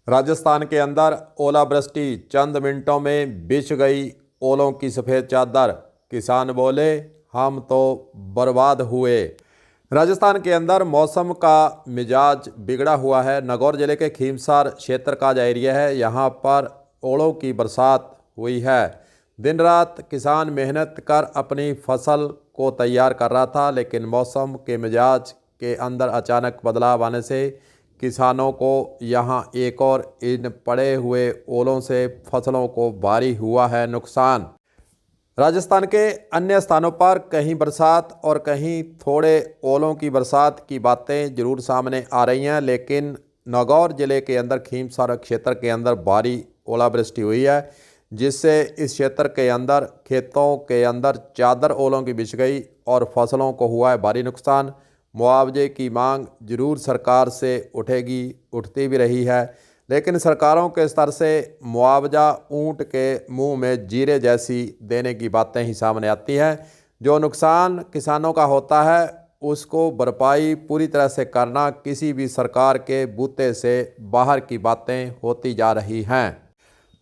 राजस्थान के अंदर ओलावृष्टि, चंद मिनटों में बिछ गई ओलों की सफ़ेद चादर। किसान बोले हम तो बर्बाद हुए। राजस्थान के अंदर मौसम का मिजाज बिगड़ा हुआ है। नागौर जिले के खीमसार क्षेत्र का जो एरिया है, यहाँ पर ओलों की बरसात हुई है। दिन रात किसान मेहनत कर अपनी फसल को तैयार कर रहा था, लेकिन मौसम के मिजाज के अंदर अचानक बदलाव आने से किसानों को यहाँ एक और इन पड़े हुए ओलों से फसलों को भारी हुआ है नुकसान। राजस्थान के अन्य स्थानों पर कहीं बरसात और कहीं थोड़े ओलों की बरसात की बातें जरूर सामने आ रही हैं, लेकिन नागौर ज़िले के अंदर खीमसार क्षेत्र के अंदर भारी ओलावृष्टि हुई है, जिससे इस क्षेत्र के अंदर खेतों के अंदर चादर ओलों की बिछ गई और फसलों को हुआ है भारी नुकसान। मुआवजे की मांग जरूर सरकार से उठेगी, उठती भी रही है, लेकिन सरकारों के स्तर से मुआवजा ऊंट के मुंह में जीरे जैसी देने की बातें ही सामने आती हैं। जो नुकसान किसानों का होता है उसको भरपाई पूरी तरह से करना किसी भी सरकार के बूते से बाहर की बातें होती जा रही हैं।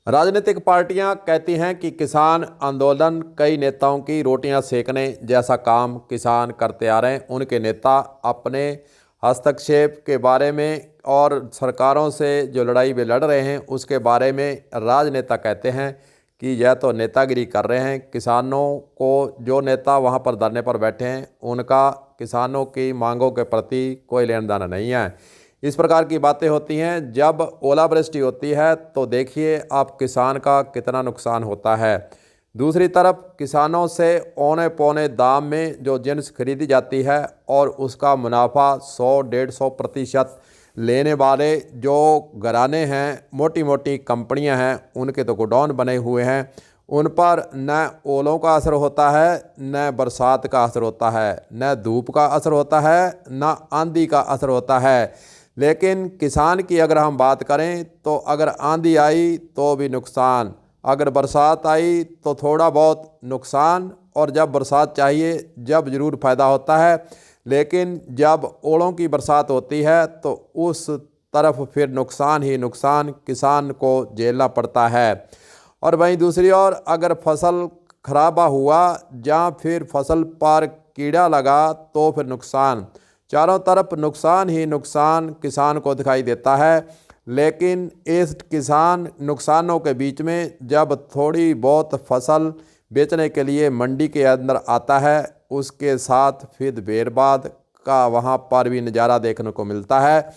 राजनीतिक पार्टियां कहती हैं कि किसान आंदोलन कई नेताओं की रोटियां सेकने जैसा काम किसान करते आ रहे हैं। उनके नेता अपने हस्तक्षेप के बारे में और सरकारों से जो लड़ाई वे लड़ रहे हैं उसके बारे में राजनेता कहते हैं कि यह तो नेतागिरी कर रहे हैं। किसानों को, जो नेता वहां पर धरने पर बैठे हैं, उनका किसानों की मांगों के प्रति कोई लेन देन नहीं है। इस प्रकार की बातें होती हैं। जब ओलावृष्टि होती है तो देखिए आप किसान का कितना नुकसान होता है। दूसरी तरफ किसानों से औने पौने दाम में जो जिन्स खरीदी जाती है और उसका मुनाफा 100-150% लेने वाले जो घराने हैं, मोटी मोटी कंपनियां हैं, उनके तो गोडाउन बने हुए हैं। उन पर न ओलों का असर होता है, न बरसात का असर होता है, न धूप का असर होता है, न आंधी का असर होता है। लेकिन किसान की अगर हम बात करें तो अगर आंधी आई तो भी नुकसान, अगर बरसात आई तो थोड़ा बहुत नुकसान, और जब बरसात चाहिए जब ज़रूर फ़ायदा होता है। लेकिन जब ओलों की बरसात होती है तो उस तरफ फिर नुकसान ही नुकसान किसान को झेलना पड़ता है। और वहीं दूसरी ओर अगर फसल खराबा हुआ या फिर फसल पर कीड़ा लगा तो फिर नुकसान, चारों तरफ नुकसान ही नुकसान किसान को दिखाई देता है। लेकिन इस किसान नुकसानों के बीच में जब थोड़ी बहुत फसल बेचने के लिए मंडी के अंदर आता है, उसके साथ फिर बर्बाद का वहाँ पर भी नज़ारा देखने को मिलता है।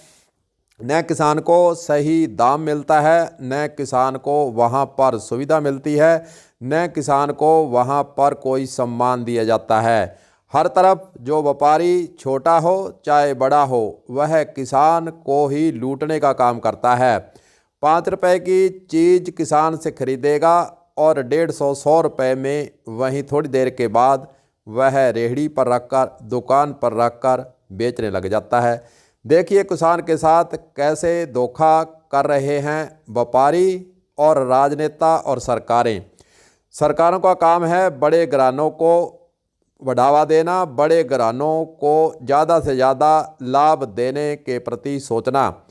न किसान को सही दाम मिलता है, न किसान को वहाँ पर सुविधा मिलती है, न किसान को वहाँ पर कोई सम्मान दिया जाता है। हर तरफ जो व्यापारी छोटा हो चाहे बड़ा हो, वह किसान को ही लूटने का काम करता है। 5 रुपए की चीज़ किसान से खरीदेगा और 150-100 रुपये में वहीं थोड़ी देर के बाद वह रेहड़ी पर रखकर, दुकान पर रखकर बेचने लग जाता है। देखिए किसान के साथ कैसे धोखा कर रहे हैं व्यापारी और राजनेता और सरकारें। सरकारों का काम है बड़े घरानों को बढ़ावा देना, बड़े घरानों को ज़्यादा से ज़्यादा लाभ देने के प्रति सोचना।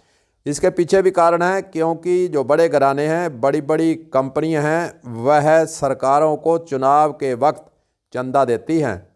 इसके पीछे भी कारण है, क्योंकि जो बड़े घराने हैं, बड़ी बड़ी कंपनियां हैं, वह सरकारों को चुनाव के वक्त चंदा देती हैं।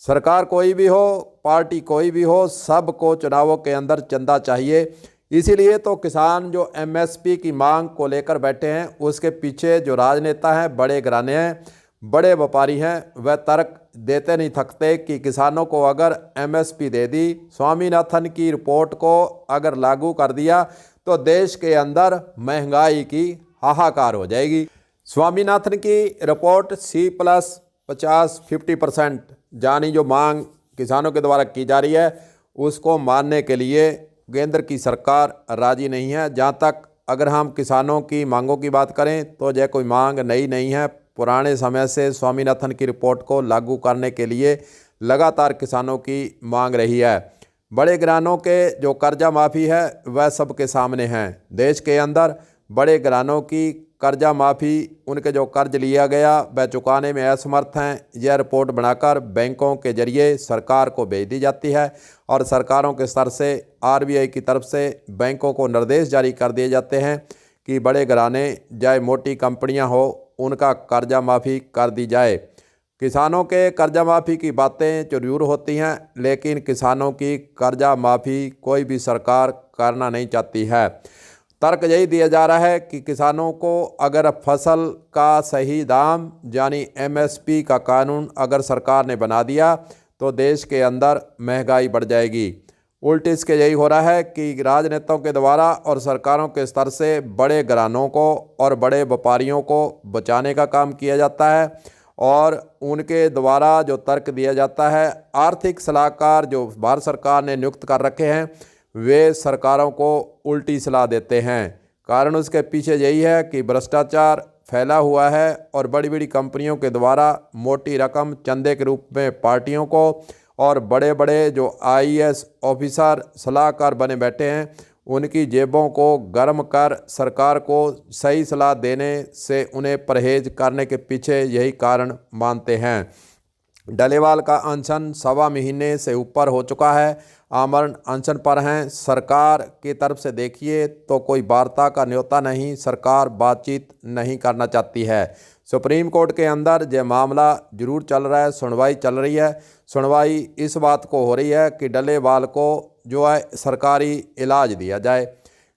सरकार कोई भी हो, पार्टी कोई भी हो, सबको चुनावों के अंदर चंदा चाहिए। इसीलिए तो किसान जो MSP की मांग को लेकर बैठे हैं, उसके पीछे जो राजनेता हैं, बड़े घराने हैं, बड़े व्यापारी हैं, वह तर्क देते नहीं थकते कि किसानों को अगर MSP दे दी, स्वामीनाथन की रिपोर्ट को अगर लागू कर दिया तो देश के अंदर महंगाई की हाहाकार हो जाएगी। स्वामीनाथन की रिपोर्ट C+50-50% यानी जो मांग किसानों के द्वारा की जा रही है, उसको मानने के लिए केंद्र की सरकार राजी नहीं है। जहाँ तक अगर हम किसानों की मांगों की बात करें तो यह कोई मांग नई नहीं है। पुराने समय से स्वामीनाथन की रिपोर्ट को लागू करने के लिए लगातार किसानों की मांग रही है। बड़े घरानों के जो कर्जा माफ़ी है वह सबके सामने हैं। देश के अंदर बड़े घरानों की कर्जा माफ़ी, उनके जो कर्ज लिया गया वह चुकाने में असमर्थ हैं, यह रिपोर्ट बनाकर बैंकों के जरिए सरकार को भेज दी जाती है और सरकारों के स्तर से आरबीआई की तरफ से बैंकों को निर्देश जारी कर दिए जाते हैं कि बड़े घराने चाहे मोटी कंपनियां हो, उनका कर्जा माफ़ी कर दी जाए। किसानों के कर्जा माफ़ी की बातें जरूर होती हैं, लेकिन किसानों की कर्जा माफ़ी कोई भी सरकार करना नहीं चाहती है। तर्क यही दिया जा रहा है कि किसानों को अगर फसल का सही दाम यानी एमएसपी का कानून अगर सरकार ने बना दिया तो देश के अंदर महंगाई बढ़ जाएगी। उल्ट इसके यही हो रहा है कि राजनेताओं के द्वारा और सरकारों के स्तर से बड़े घरानों को और बड़े व्यापारियों को बचाने का काम किया जाता है और उनके द्वारा जो तर्क दिया जाता है, आर्थिक सलाहकार जो भारत सरकार ने नियुक्त कर रखे हैं वे सरकारों को उल्टी सलाह देते हैं। कारण उसके पीछे यही है कि भ्रष्टाचार फैला हुआ है और बड़ी बड़ी कंपनियों के द्वारा मोटी रकम चंदे के रूप में पार्टियों को और बड़े बड़े जो आईएएस ऑफिसर सलाहकार बने बैठे हैं उनकी जेबों को गर्म कर सरकार को सही सलाह देने से उन्हें परहेज करने के पीछे यही कारण मानते हैं। डलेवाल का अनशन 1.25 महीने से ऊपर हो चुका है, आमरण अनशन पर हैं। सरकार की तरफ से देखिए तो कोई वार्ता का न्योता नहीं, सरकार बातचीत नहीं करना चाहती है। सुप्रीम कोर्ट के अंदर यह मामला जरूर चल रहा है, सुनवाई चल रही है। सुनवाई इस बात को हो रही है कि डलेवाल को जो है सरकारी इलाज दिया जाए।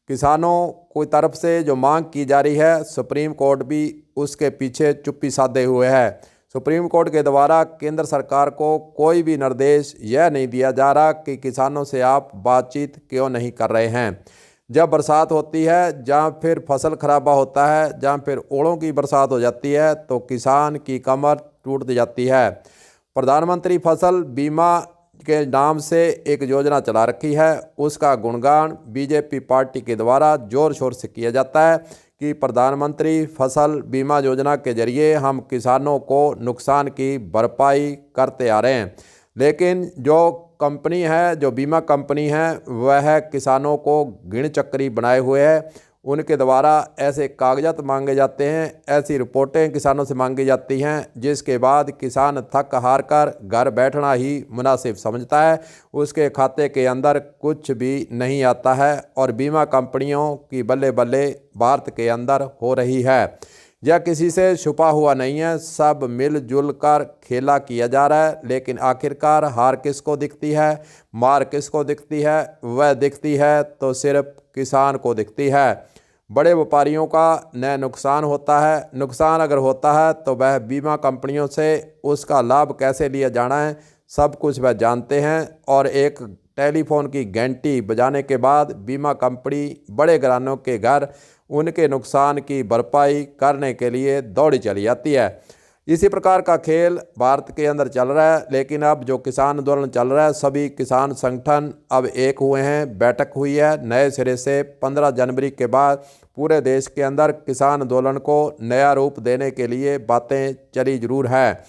किसानों की तरफ से जो मांग की जा रही है, सुप्रीम कोर्ट भी उसके पीछे चुप्पी साधे हुए है। सुप्रीम कोर्ट के द्वारा केंद्र सरकार को कोई भी निर्देश यह नहीं दिया जा रहा कि किसानों से आप बातचीत क्यों नहीं कर रहे हैं। जब बरसात होती है, जहाँ फिर फसल खराबा होता है, जहाँ फिर ओलों की बरसात हो जाती है तो किसान की कमर टूट जाती है। प्रधानमंत्री फसल बीमा के नाम से एक योजना चला रखी है, उसका गुणगान बीजेपी पार्टी के द्वारा जोर शोर से किया जाता है कि प्रधानमंत्री फसल बीमा योजना के जरिए हम किसानों को नुकसान की भरपाई करते आ रहे हैं। लेकिन जो कंपनी है, जो बीमा कंपनी है, वह किसानों को गिण चक्री बनाए हुए है। उनके द्वारा ऐसे कागजात मांगे जाते हैं, ऐसी रिपोर्टें किसानों से मांगी जाती हैं जिसके बाद किसान थक हार कर घर बैठना ही मुनासिब समझता है। उसके खाते के अंदर कुछ भी नहीं आता है और बीमा कंपनियों की बल्ले बल्ले भारत के अंदर हो रही है। यह किसी से छुपा हुआ नहीं है, सब मिलजुल कर खेला किया जा रहा है। लेकिन आखिरकार हार किसको दिखती है, मार किसको दिखती है? वह दिखती है तो सिर्फ किसान को दिखती है। बड़े व्यापारियों का न नुकसान होता है, नुकसान अगर होता है तो वह बीमा कंपनियों से उसका लाभ कैसे लिया जाना है सब कुछ वह जानते हैं। और एक टेलीफोन की घंटी बजाने के बाद बीमा कंपनी बड़े घरानों के घर उनके नुकसान की भरपाई करने के लिए दौड़ी चली जाती है। इसी प्रकार का खेल भारत के अंदर चल रहा है। लेकिन अब जो किसान आंदोलन चल रहा है, सभी किसान संगठन अब एक हुए हैं, बैठक हुई है नए सिरे से। 15 जनवरी के बाद पूरे देश के अंदर किसान आंदोलन को नया रूप देने के लिए बातें चली जरूर है।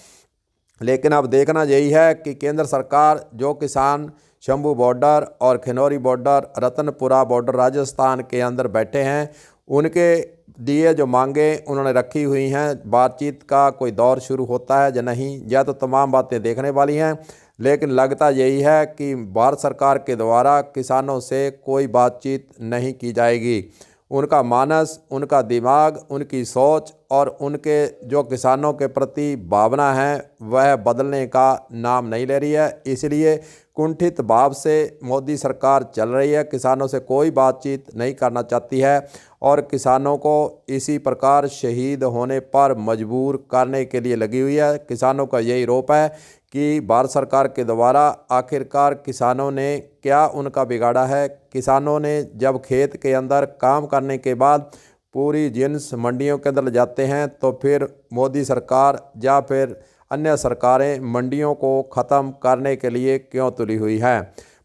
लेकिन अब देखना यही है कि केंद्र सरकार जो किसान शंभू बॉर्डर और खिनौरी बॉर्डर, रतनपुरा बॉर्डर राजस्थान के अंदर बैठे हैं, उनके लिए जो मांगे उन्होंने रखी हुई हैं, बातचीत का कोई दौर शुरू होता है या नहीं, यह तो तमाम बातें देखने वाली हैं। लेकिन लगता यही है कि भारत सरकार के द्वारा किसानों से कोई बातचीत नहीं की जाएगी। उनका मानस, उनका दिमाग, उनकी सोच और उनके जो किसानों के प्रति भावना है वह बदलने का नाम नहीं ले रही है। इसलिए कुंठित भाव से मोदी सरकार चल रही है, किसानों से कोई बातचीत नहीं करना चाहती है और किसानों को इसी प्रकार शहीद होने पर मजबूर करने के लिए लगी हुई है। किसानों का यही रोप है कि भारत सरकार के द्वारा आखिरकार किसानों ने क्या उनका बिगाड़ा है। किसानों ने जब खेत के अंदर काम करने के बाद पूरी जिन्स मंडियों के अंदर जाते हैं तो फिर मोदी सरकार या फिर अन्य सरकारें मंडियों को ख़त्म करने के लिए क्यों तुली हुई है।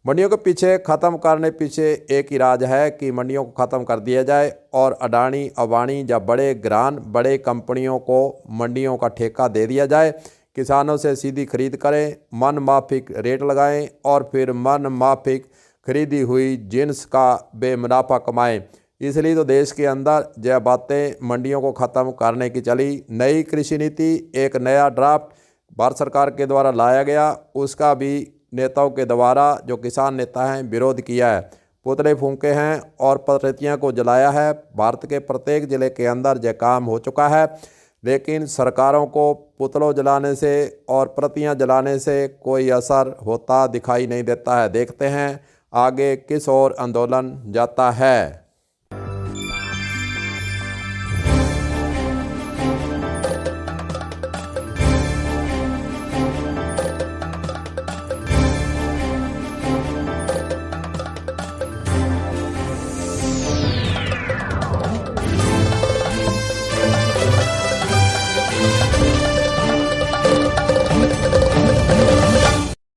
मंडियों के पीछे ख़त्म करने पीछे एक ही राज है कि मंडियों को ख़त्म कर दिया जाए और अडानी अबानी या बड़े घरान, बड़े कंपनियों को मंडियों का ठेका दे दिया जाए। किसानों से सीधी खरीद करें, मन माफिक रेट लगाएं और फिर मन माफिक खरीदी हुई जिन्स का बेमुनाफा कमाएं। इसलिए तो देश के अंदर यह बातें मंडियों को ख़त्म करने की चली। नई कृषि नीति, एक नया ड्राफ्ट भारत सरकार के द्वारा लाया गया, उसका भी नेताओं के द्वारा, जो किसान नेता हैं, विरोध किया है, पुतले फूंके हैं और प्रतियां को जलाया है। भारत के प्रत्येक ज़िले के अंदर यह काम हो चुका है, लेकिन सरकारों को पुतलों जलाने से और प्रतियां जलाने से कोई असर होता दिखाई नहीं देता है। देखते हैं आगे किस ओर आंदोलन जाता है।